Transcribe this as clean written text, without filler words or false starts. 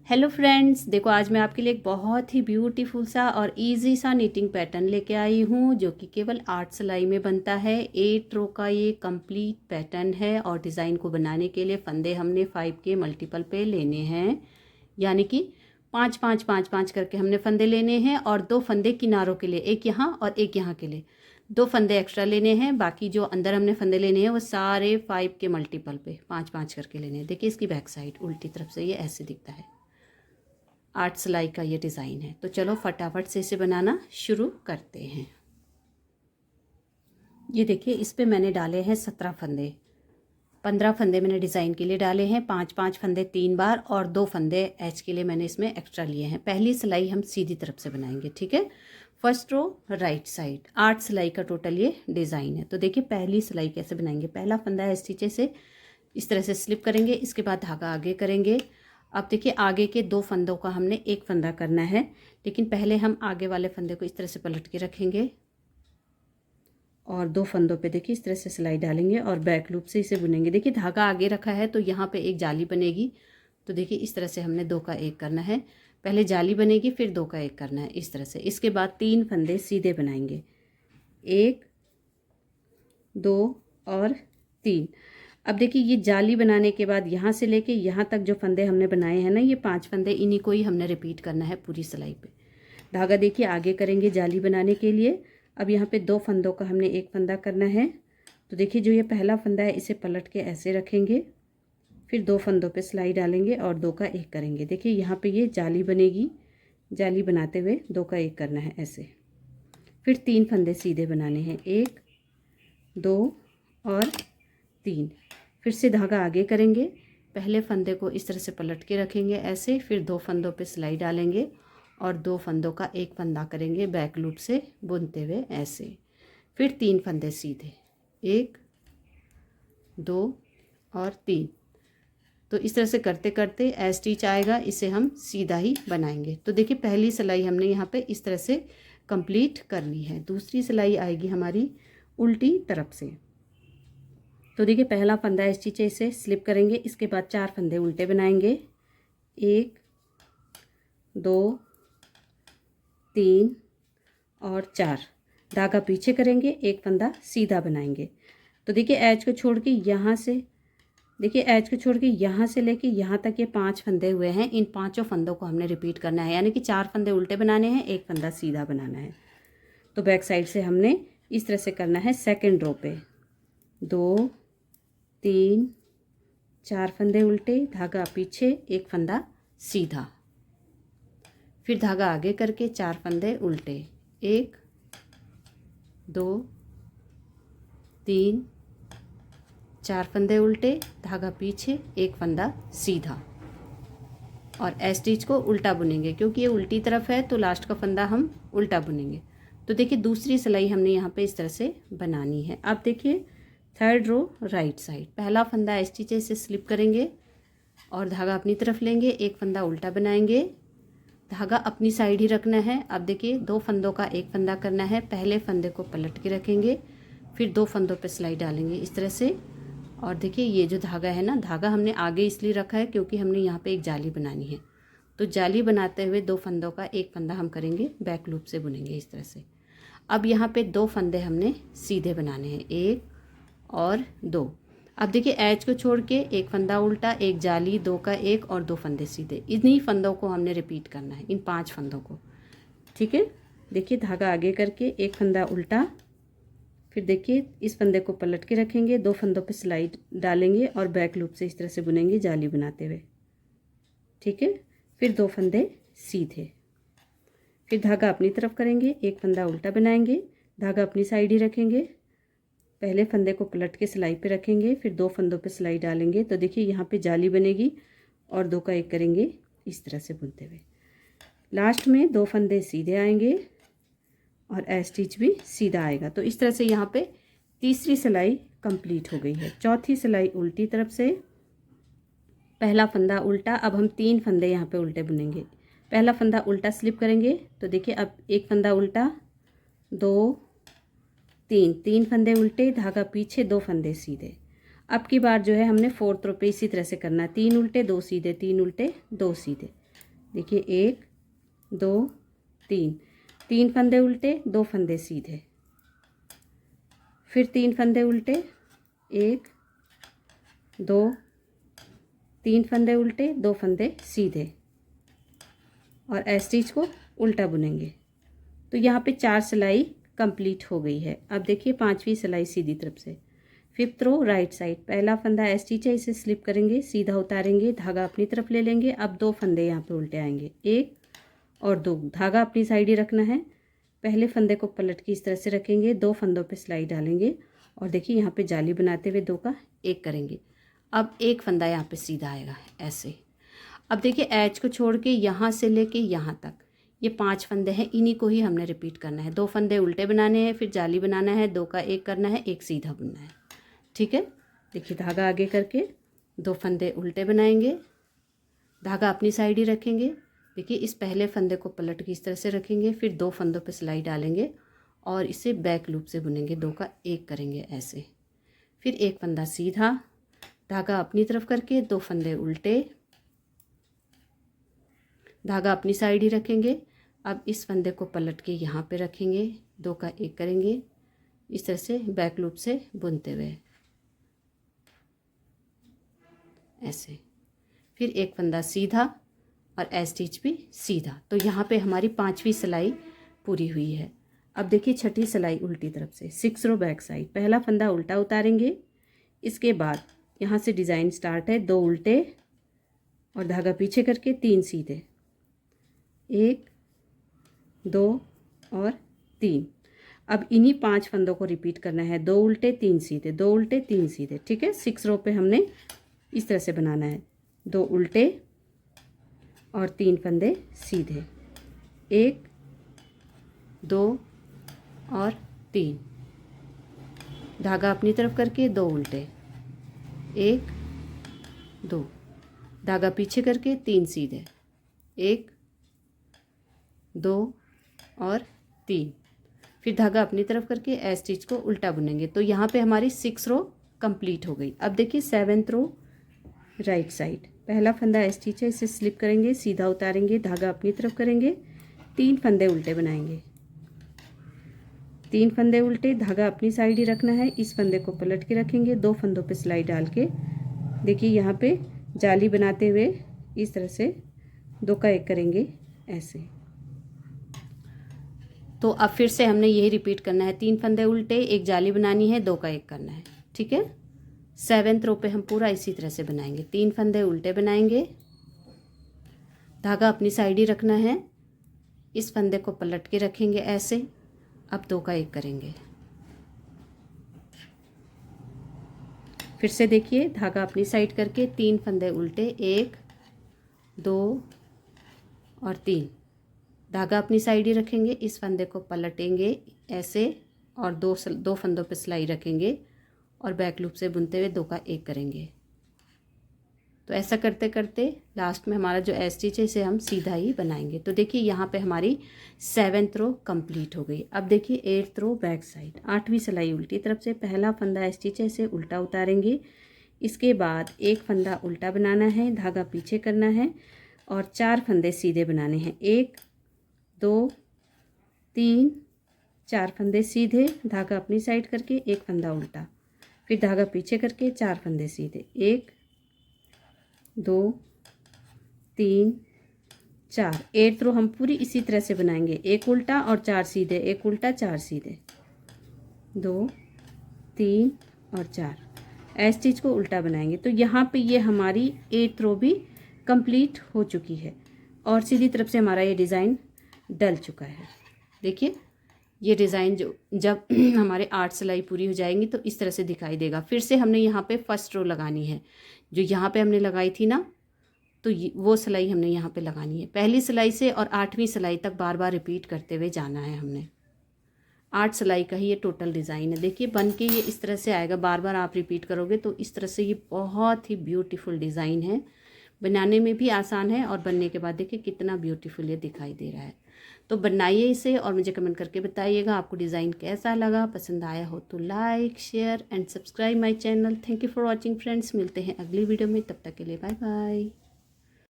Hello friends, देखो आज मैं आपके लिए एक बहुत ही ब्यूटीफुल सा और इजी सा नीटिंग पैटर्न लेके आई हूँ जो कि केवल 8 सिलाई में बनता है। 8 रो का ये कंप्लीट पैटर्न है और डिज़ाइन को बनाने के लिए फंदे हमने 5 के मल्टीपल पे लेने हैं, यानी कि 5 5 5 5 करके हमने फंदे लेने हैं और 2 फंदे किनारों के लिए, एक यहाँ और एक यहाँ के लिए 2 फंदे एक्स्ट्रा लेने हैं। बाकी जो अंदर हमने फंदे लेने हैं वो सारे 5 के मल्टीपल पे 5 5 करके लेने हैं। देखिए इसकी बैक साइड उल्टी तरफ से ये ऐसे दिखता है। 8 सिलाई का ये डिज़ाइन है। तो चलो फटाफट से इसे बनाना शुरू करते हैं। ये देखिए इस पे मैंने डाले हैं 17 फंदे। 15 फंदे मैंने डिज़ाइन के लिए डाले हैं, 5 5 फंदे 3 बार और 2 फंदे एच के लिए मैंने इसमें एक्स्ट्रा लिए हैं। पहली सिलाई हम सीधी तरफ से बनाएंगे, ठीक है। फर्स्ट रो राइट साइड, 8 सिलाई का टोटल ये डिज़ाइन है। तो देखिए पहली सिलाई कैसे बनाएंगे। पहला फंदा है नीचे से इस तरह से स्लिप करेंगे, इसके बाद धागा आगे करेंगे। अब देखिए आगे के 2 फंदों का हमने एक फंदा करना है, लेकिन पहले हम आगे वाले फंदे को इस तरह से पलट के रखेंगे और 2 फंदों पे देखिए इस तरह से सिलाई डालेंगे और बैक लूप से इसे बुनेंगे। देखिए धागा आगे रखा है तो यहाँ पे एक जाली बनेगी। तो देखिए इस तरह से हमने 2 का 1 करना है। पहले जाली बनेगी, फिर 2 का 1 करना है इस तरह से। इसके बाद 3 फंदे सीधे बनाएंगे, 1 2 और 3। अब देखिए ये जाली बनाने के बाद यहाँ से लेके यहाँ तक जो फंदे हमने बनाए हैं ना, ये 5 फंदे, इन्हीं को ही हमने रिपीट करना है पूरी सिलाई पे। धागा देखिए आगे करेंगे जाली बनाने के लिए। अब यहाँ पे 2 फंदों का हमने एक फंदा करना है। तो देखिए जो ये पहला फंदा है इसे पलट के ऐसे रखेंगे, फिर 2 फंदों पे सिलाई डालेंगे और 2 का 1 करेंगे। देखिए यहाँ पे ये जाली बनेगी, जाली बनाते हुए 2 का 1 करना है ऐसे। फिर 3 फंदे सीधे बनाने हैं, 1 2 और 3। फिर से धागा आगे करेंगे, पहले फंदे को इस तरह से पलट के रखेंगे ऐसे, फिर 2 फंदों पे सिलाई डालेंगे और 2 फंदों का एक फंदा करेंगे बैक लूप से बुनते हुए ऐसे। फिर 3 फंदे सीधे, 1 2 और 3। तो इस तरह से करते करते एज स्टिच आएगा, इसे हम सीधा ही बनाएंगे। तो देखिए पहली सिलाई हमने यहाँ पे इस तरह से कंप्लीट करनी है। दूसरी सिलाई आएगी हमारी उल्टी तरफ से। तो देखिए पहला फंदा इस नीचे से स्लिप करेंगे, इसके बाद 4 फंदे उल्टे बनाएंगे, 1 2 3 और 4। धागा पीछे करेंगे, एक फंदा सीधा बनाएंगे। तो देखिए एज को छोड़ के यहाँ से, देखिए एज को छोड़ के यहाँ से लेके यहाँ तक ये 5 फंदे हुए हैं। इन 5 फंदों को हमने रिपीट करना है, यानी कि 4 फंदे उल्टे बनाने हैं, एक फंदा सीधा बनाना है। तो बैक साइड से हमने इस तरह से करना है। सेकेंड रो पे 2 3 4 फंदे उल्टे, धागा पीछे, एक फंदा सीधा, फिर धागा आगे करके 4 फंदे उल्टे, 1 2 3 4 फंदे उल्टे, धागा पीछे, एक फंदा सीधा और एज स्टिच को उल्टा बुनेंगे क्योंकि ये उल्टी तरफ है तो लास्ट का फंदा हम उल्टा बुनेंगे। तो देखिए दूसरी सिलाई हमने यहाँ पे इस तरह से बनानी है। अब देखिए थर्ड रो राइट साइड, पहला फंदा एज स्टिच से स्लिप करेंगे और धागा अपनी तरफ लेंगे, एक फंदा उल्टा बनाएंगे, धागा अपनी साइड ही रखना है। अब देखिए 2 फंदों का एक फंदा करना है, पहले फंदे को पलट के रखेंगे, फिर 2 फंदों पे सिलाई डालेंगे इस तरह से। और देखिए ये जो धागा है ना, धागा हमने आगे इसलिए रखा है क्योंकि हमने यहाँ पे एक जाली बनानी है। तो जाली बनाते हुए 2 फंदों का एक फंदा हम करेंगे बैक लूप से बुनेंगे इस तरह से। अब यहाँ पे 2 फंदे हमने सीधे बनाने हैं, 1 और 2। अब देखिए एज को छोड़ के एक फंदा उल्टा, एक जाली, 2 का 1 और 2 फंदे सीधे। इन्हीं फंदों को हमने रिपीट करना है, इन 5 फंदों को, ठीक है। देखिए धागा आगे करके एक फंदा उल्टा, फिर देखिए इस फंदे को पलट के रखेंगे, 2 फंदों पे सिलाई डालेंगे और बैक लूप से इस तरह से बुनेंगे जाली बनाते हुए, ठीक है। फिर 2 फंदे सीधे, फिर धागा अपनी तरफ करेंगे, एक फंदा उल्टा बनाएंगे, धागा अपनी साइड ही रखेंगे, पहले फंदे को पलट के सिलाई पे रखेंगे, फिर 2 फंदों पे सिलाई डालेंगे। तो देखिए यहाँ पे जाली बनेगी और 2 का 1 करेंगे इस तरह से बुनते हुए। लास्ट में 2 फंदे सीधे आएंगे और एज स्टिच भी सीधा आएगा। तो इस तरह से यहाँ पे तीसरी सिलाई कंप्लीट हो गई है। चौथी सिलाई उल्टी तरफ से, पहला फंदा उल्टा, अब हम 3 फंदे यहाँ पे उल्टे बुनेंगे। पहला फंदा उल्टा स्लिप करेंगे, तो देखिए अब एक फंदा उल्टा, 2 3 फंदे उल्टे, धागा पीछे, 2 फंदे सीधे। अब की बार जो है हमने 4th रो पे इसी तरह से करना है, 3 उल्टे 2 सीधे, 3 उल्टे 2 सीधे। देखिए 1 2 3, 3 फंदे उल्टे 2 फंदे सीधे, फिर 3 फंदे उल्टे 1 2 3 फंदे उल्टे 2 फंदे सीधे और एस स्टिच को उल्टा बुनेंगे। तो यहाँ पे 4 सिलाई कंप्लीट हो गई है। अब देखिए 5वीं सिलाई सीधी तरफ से, 5th रो राइट साइड, पहला फंदा एस स्टिच है, इसे स्लिप करेंगे, सीधा उतारेंगे, धागा अपनी तरफ ले लेंगे। अब 2 फंदे यहाँ पे उल्टे आएंगे, 1 और 2, धागा अपनी साइड ही रखना है। पहले फंदे को पलट के इस तरह से रखेंगे, 2 फंदों पे सिलाई डालेंगे और देखिए यहाँ पे जाली बनाते हुए 2 का 1 करेंगे। अब 1 फंदा यहाँ पे सीधा आएगा ऐसे। अब देखिए एच को छोड़ के यहाँ से लेके यहाँ तक ये 5 फंदे हैं, इन्हीं को ही हमने रिपीट करना है। 2 फंदे उल्टे बनाने हैं, फिर जाली बनाना है, 2 का 1 करना है, 1 सीधा बुनना है। ठीक है, देखिए धागा आगे करके 2 फंदे उल्टे बनाएंगे, धागा अपनी साइड ही रखेंगे। देखिए इस पहले फंदे को पलट के इस तरह से रखेंगे, फिर 2 फंदों पे सिलाई डालेंगे और इसे बैक लूप से बुनेंगे, 2 का 1 करेंगे ऐसे। फिर 1 फंदा सीधा, धागा अपनी तरफ करके 2 फंदे उल्टे, धागा अपनी साइड ही रखेंगे। अब इस फंदे को पलट के यहाँ पे रखेंगे, 2 का 1 करेंगे, इस तरह से बैक लूप से बुनते हुए ऐसे। फिर 1 फंदा सीधा और एस स्टिच भी सीधा। तो यहाँ पे हमारी 5वीं सिलाई पूरी हुई है। अब देखिए 6ठी सिलाई उल्टी तरफ से, 6 रो बैक साइड, पहला फंदा उल्टा उतारेंगे, इसके बाद यहाँ से डिज़ाइन स्टार्ट है, 2 उल्टे और धागा पीछे करके 3 सीधे, 1 2 और 3। अब इन्हीं 5 फंदों को रिपीट करना है, 2 उल्टे 3 सीधे, 2 उल्टे 3 सीधे। ठीक है, 6 रो पे हमने इस तरह से बनाना है, 2 उल्टे और 3 फंदे सीधे, 1 2 और 3, धागा अपनी तरफ करके 2 उल्टे, 1 2, धागा पीछे करके 3 सीधे, 1 2 और 3, फिर धागा अपनी तरफ करके एस स्टिच को उल्टा बुनेंगे। तो यहाँ पे हमारी 6 रो कंप्लीट हो गई। अब देखिए 7th रो राइट साइड, पहला फंदा एस स्टिच है, इसे स्लिप करेंगे, सीधा उतारेंगे, धागा अपनी तरफ करेंगे, 3 फंदे उल्टे बनाएंगे, 3 फंदे उल्टे, धागा अपनी साइड ही रखना है, इस फंदे को पलट के रखेंगे, 2 फंदों पे सिलाई डाल के देखिए यहाँ पे जाली बनाते हुए इस तरह से 2 का 1 करेंगे ऐसे। तो अब फिर से हमने यही रिपीट करना है, 3 फंदे उल्टे, 1 जाली बनानी है, 2 का 1 करना है। ठीक है, 7th रो पे हम पूरा इसी तरह से बनाएंगे, 3 फंदे उल्टे बनाएंगे, धागा अपनी साइड ही रखना है, इस फंदे को पलट के रखेंगे ऐसे। अब 2 का 1 करेंगे, फिर से देखिए धागा अपनी साइड करके 3 फंदे उल्टे, 1 2 और 3, धागा अपनी साइड ही रखेंगे, इस फंदे को पलटेंगे ऐसे और 2 फंदों पे सिलाई रखेंगे और बैक लूप से बुनते हुए 2 का 1 करेंगे। तो ऐसा करते करते लास्ट में हमारा जो एस स्टिच है इसे हम सीधा ही बनाएंगे। तो देखिए यहाँ पे हमारी 7th रो कंप्लीट हो गई। अब देखिए 8th रो बैक साइड, 8वीं सिलाई उल्टी तरफ से, पहला फंदा एस स्टिच है, इसे उल्टा उतारेंगे, इसके बाद 1 फंदा उल्टा बनाना है, धागा पीछे करना है और 4 फंदे सीधे बनाने हैं, 1 2 3 4 फंदे सीधे, धागा अपनी साइड करके 1 फंदा उल्टा, फिर धागा पीछे करके 4 फंदे सीधे, 1 2 3 4। 8th रो हम पूरी इसी तरह से बनाएंगे, 1 उल्टा और 4 सीधे, 1 उल्टा 4 सीधे, 2 3 और 4, एस स्टिच को उल्टा बनाएंगे। तो यहाँ पे ये हमारी 8th रो भी कंप्लीट हो चुकी है और सीधी तरफ से हमारा ये डिज़ाइन डल चुका है। देखिए ये डिज़ाइन जो जब हमारे 8 सिलाई पूरी हो जाएंगी तो इस तरह से दिखाई देगा। फिर से हमने यहाँ पे फर्स्ट रो लगानी है, जो यहाँ पे हमने लगाई थी ना, तो वो सिलाई हमने यहाँ पे लगानी है। पहली सिलाई से और 8वीं सिलाई तक बार बार रिपीट करते हुए जाना है हमने। 8 सिलाई का ही ये टोटल डिज़ाइन है। देखिए बन के ये इस तरह से आएगा, बार बार आप रिपीट करोगे तो इस तरह से ये बहुत ही ब्यूटीफुल डिज़ाइन है, बनाने में भी आसान है और बनने के बाद देखिए कितना ब्यूटीफुल ये दिखाई दे रहा है। तो बनाइए इसे और मुझे कमेंट करके बताइएगा आपको डिज़ाइन कैसा लगा। पसंद आया हो तो like share and subscribe my channel. Thank you for watching friends. मिलते हैं अगली वीडियो में, तब तक के लिए बाय बाय।